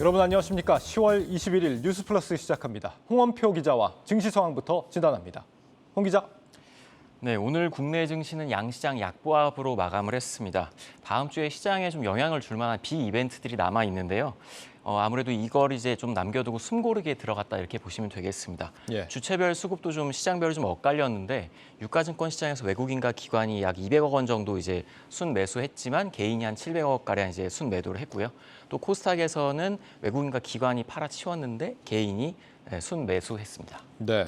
여러분 안녕하십니까? 10월 21일 뉴스플러스 시작합니다. 홍원표 기자와 증시 상황부터 진단합니다. 홍 기자. 네, 오늘 국내 증시는 양시장 약보합으로 마감을 했습니다. 다음 주에 시장에 좀 영향을 줄 만한 비이벤트들이 남아 있는데요. 아무래도 이걸 이제 좀 남겨두고 숨고르게 들어갔다 이렇게 보시면 되겠습니다. 예. 주체별 수급도 좀 시장별로 좀 엇갈렸는데 유가증권 시장에서 외국인과 기관이 약 200억 원 정도 이제 순매수했지만 개인이 한 700억 가량 이제 순매도를 했고요. 또 코스닥에서는 외국인과 기관이 팔아치웠는데 개인이 순매수했습니다. 네.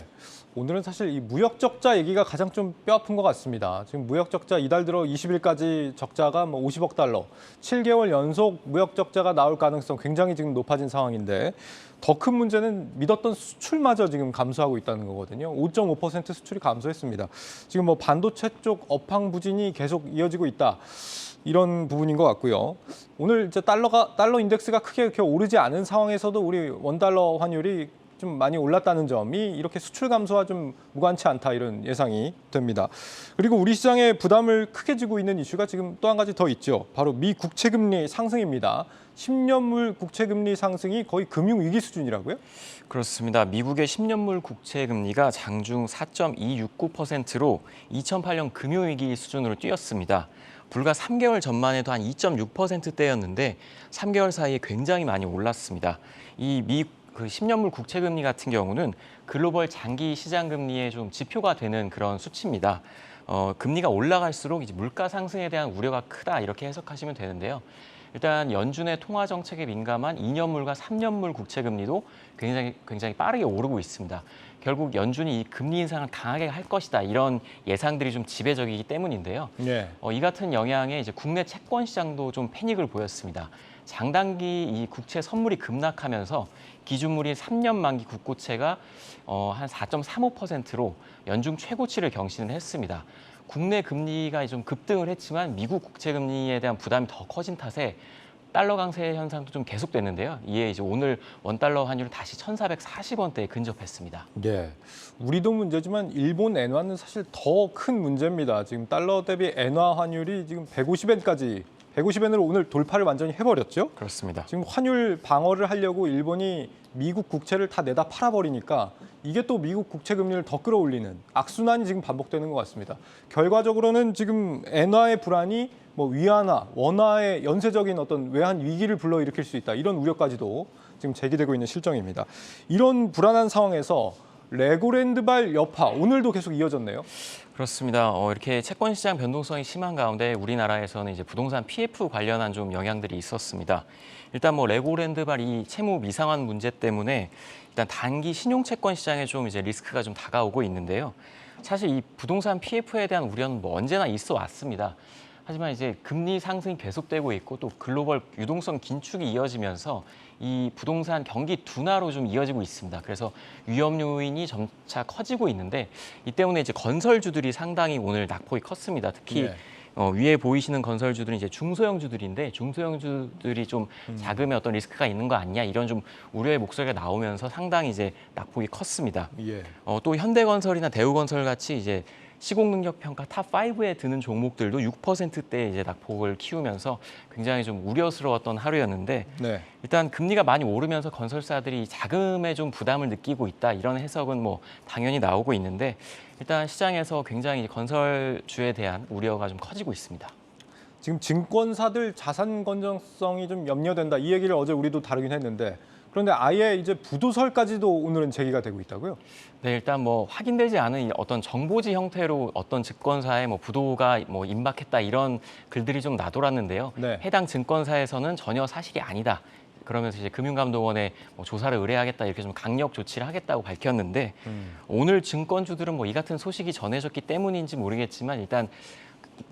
오늘은 사실 이 무역 적자 얘기가 가장 좀 뼈아픈 것 같습니다. 지금 무역 적자 이달 들어 20일까지 적자가 50억 달러, 7개월 연속 무역 적자가 나올 가능성 굉장히 지금 높아진 상황인데 더 큰 문제는 믿었던 수출마저 지금 감소하고 있다는 거거든요. 5.5% 수출이 감소했습니다. 지금 반도체 쪽 업황 부진이 계속 이어지고 있다. 이런 부분인 것 같고요. 오늘 이제 달러 인덱스가 크게 이렇게 오르지 않은 상황에서도 우리 원달러 환율이 좀 많이 올랐다는 점이 이렇게 수출 감소와 좀 무관치 않다 이런 예상이 됩니다. 그리고 우리 시장에 부담을 크게 지고 있는 이슈가 지금 또 한 가지 더 있죠. 바로 미 국채금리 상승입니다. 10년물 국채금리 상승이 거의 금융위기 수준이라고요? 그렇습니다. 미국의 10년물 국채 금리가 장중 4.269%로 2008년 금융위기 수준으로 뛰었습니다. 불과 3개월 전만 해도 한 2.6%대였는데 3개월 사이에 굉장히 많이 올랐습니다. 이 10년물 국채 금리 같은 경우는 글로벌 장기 시장 금리의 좀 지표가 되는 그런 수치입니다. 금리가 올라갈수록 이제 물가 상승에 대한 우려가 크다 이렇게 해석하시면 되는데요. 일단 연준의 통화 정책에 민감한 2년물과 3년물 국채 금리도 굉장히 빠르게 오르고 있습니다. 결국 연준이 이 금리 인상을 강하게 할 것이다 이런 예상들이 좀 지배적이기 때문인데요. 네. 이 같은 영향에 이제 국내 채권 시장도 좀 패닉을 보였습니다. 장단기 이 국채 선물이 급락하면서 기준물인 3년 만기 국고채가 한 4.35%로 연중 최고치를 경신을 했습니다. 국내 금리가 좀 급등을 했지만 미국 국채 금리에 대한 부담이 더 커진 탓에 달러 강세 현상도 좀 계속됐는데요. 이에 이제 오늘 원달러 환율은 다시 1,440원대에 근접했습니다. 네, 우리도 문제지만 일본 엔화는 사실 더 큰 문제입니다. 지금 달러 대비 엔화 환율이 지금 150엔으로 오늘 돌파를 완전히 해버렸죠. 그렇습니다. 지금 환율 방어를 하려고 일본이 미국 국채를 다 내다 팔아버리니까 이게 또 미국 국채 금리를 더 끌어올리는 악순환이 지금 반복되는 것 같습니다. 결과적으로는 지금 엔화의 불안이 위안화, 원화의 연쇄적인 어떤 외환 위기를 불러일으킬 수 있다. 이런 우려까지도 지금 제기되고 있는 실정입니다. 이런 불안한 상황에서 레고랜드발 여파 오늘도 계속 이어졌네요. 그렇습니다. 이렇게 채권 시장 변동성이 심한 가운데 우리나라에서는 이제 부동산 PF 관련한 좀 영향들이 있었습니다. 일단 레고랜드발 이 채무 미상환 문제 때문에 일단 단기 신용 채권 시장에 좀 이제 리스크가 좀 다가오고 있는데요. 사실 이 부동산 PF에 대한 우려는 언제나 있어 왔습니다. 하지만 이제 금리 상승이 계속되고 있고 또 글로벌 유동성 긴축이 이어지면서 이 부동산 경기 둔화로 좀 이어지고 있습니다. 그래서 위험 요인이 점차 커지고 있는데 이 때문에 이제 건설주들이 상당히 오늘 낙폭이 컸습니다. 특히 네. 위에 보이시는 건설주들은 이제 중소형주들인데 중소형주들이 좀 자금에 어떤 리스크가 있는 거 아니냐 이런 좀 우려의 목소리가 나오면서 상당히 이제 낙폭이 컸습니다. 예. 또 현대건설이나 대우건설 같이 이제 시공능력평가 탑5에 드는 종목들도 6%대 이제 낙폭을 키우면서 굉장히 좀 우려스러웠던 하루였는데 네. 일단 금리가 많이 오르면서 건설사들이 자금에 좀 부담을 느끼고 있다 이런 해석은 당연히 나오고 있는데 일단 시장에서 굉장히 건설주에 대한 우려가 좀 커지고 있습니다. 지금 증권사들 자산 건전성이 좀 염려된다. 이 얘기를 어제 우리도 다루긴 했는데 그런데 아예 이제 부도설까지도 오늘은 제기가 되고 있다고요? 네, 일단 확인되지 않은 어떤 정보지 형태로 어떤 증권사에 부도가 임박했다 이런 글들이 좀 나돌았는데요. 네. 해당 증권사에서는 전혀 사실이 아니다. 그러면서 이제 금융감독원에 조사를 의뢰하겠다 이렇게 좀 강력 조치를 하겠다고 밝혔는데 오늘 증권주들은 이 같은 소식이 전해졌기 때문인지 모르겠지만 일단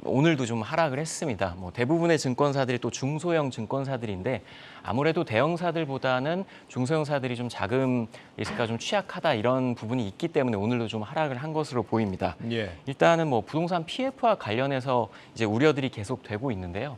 오늘도 좀 하락을 했습니다. 대부분의 증권사들이 또 중소형 증권사들인데 아무래도 대형사들보다는 중소형사들이 좀 자금 리스크가 좀 취약하다 이런 부분이 있기 때문에 오늘도 좀 하락을 한 것으로 보입니다. 예. 일단은 부동산 PF와 관련해서 이제 우려들이 계속되고 있는데요.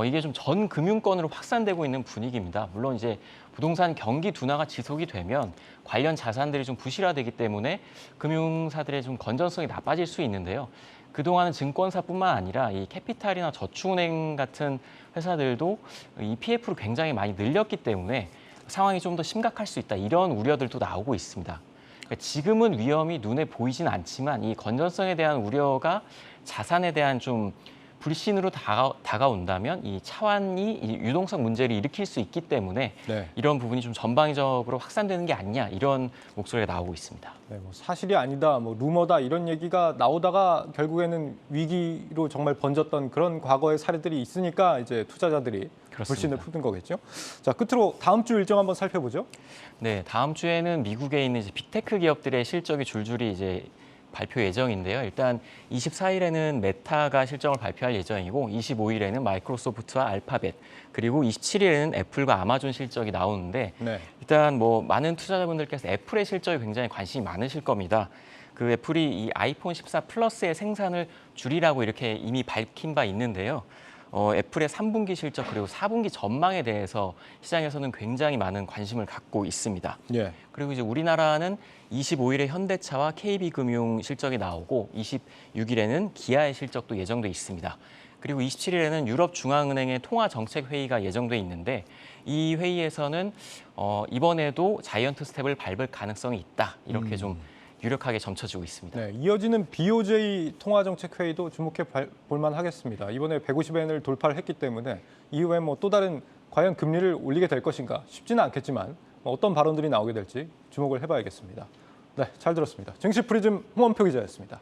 이게 좀 전 금융권으로 확산되고 있는 분위기입니다. 물론 이제 부동산 경기 둔화가 지속이 되면 관련 자산들이 좀 부실화되기 때문에 금융사들의 좀 건전성이 나빠질 수 있는데요. 그동안은 증권사뿐만 아니라 이 캐피탈이나 저축은행 같은 회사들도 이 PF를 굉장히 많이 늘렸기 때문에 상황이 좀 더 심각할 수 있다 이런 우려들도 나오고 있습니다. 그러니까 지금은 위험이 눈에 보이진 않지만 이 건전성에 대한 우려가 자산에 대한 좀 불신으로 다가온다면 이 차환이 이 유동성 문제를 일으킬 수 있기 때문에 네. 이런 부분이 좀 전방위적으로 확산되는 게 아니냐 이런 목소리가 나오고 있습니다. 네, 뭐 사실이 아니다, 뭐 루머다 이런 얘기가 나오다가 결국에는 위기로 정말 번졌던 그런 과거의 사례들이 있으니까 이제 투자자들이 그렇습니다. 불신을 품는 거겠죠. 자, 끝으로 다음 주 일정 한번 살펴보죠. 네, 다음 주에는 미국에 있는 이제 빅테크 기업들의 실적이 줄줄이 이제 발표 예정인데요. 일단 24일에는 메타가 실적을 발표할 예정이고 25일에는 마이크로소프트와 알파벳 그리고 27일에는 애플과 아마존 실적이 나오는데 네. 일단 뭐 많은 투자자분들께서 애플의 실적에 굉장히 관심이 많으실 겁니다. 그 애플이 이 아이폰 14 플러스의 생산을 줄이라고 이렇게 이미 밝힌 바 있는데요. 애플의 3분기 실적 그리고 4분기 전망에 대해서 시장에서는 굉장히 많은 관심을 갖고 있습니다. 예. 그리고 이제 우리나라는 25일에 현대차와 KB금융 실적이 나오고 26일에는 기아의 실적도 예정돼 있습니다. 그리고 27일에는 유럽중앙은행의 통화정책회의가 예정돼 있는데 이 회의에서는 이번에도 자이언트 스텝을 밟을 가능성이 있다. 이렇게 좀 유력하게 점쳐지고 있습니다. 네, 이어지는 BOJ 통화정책회의도 주목해 볼만 하겠습니다. 이번에 150엔을 돌파를 했기 때문에 이후에 뭐 또 다른 과연 금리를 올리게 될 것인가 쉽지는 않겠지만 어떤 발언들이 나오게 될지 주목을 해봐야겠습니다. 네, 잘 들었습니다. 증시 프리즘 홍원표 기자였습니다.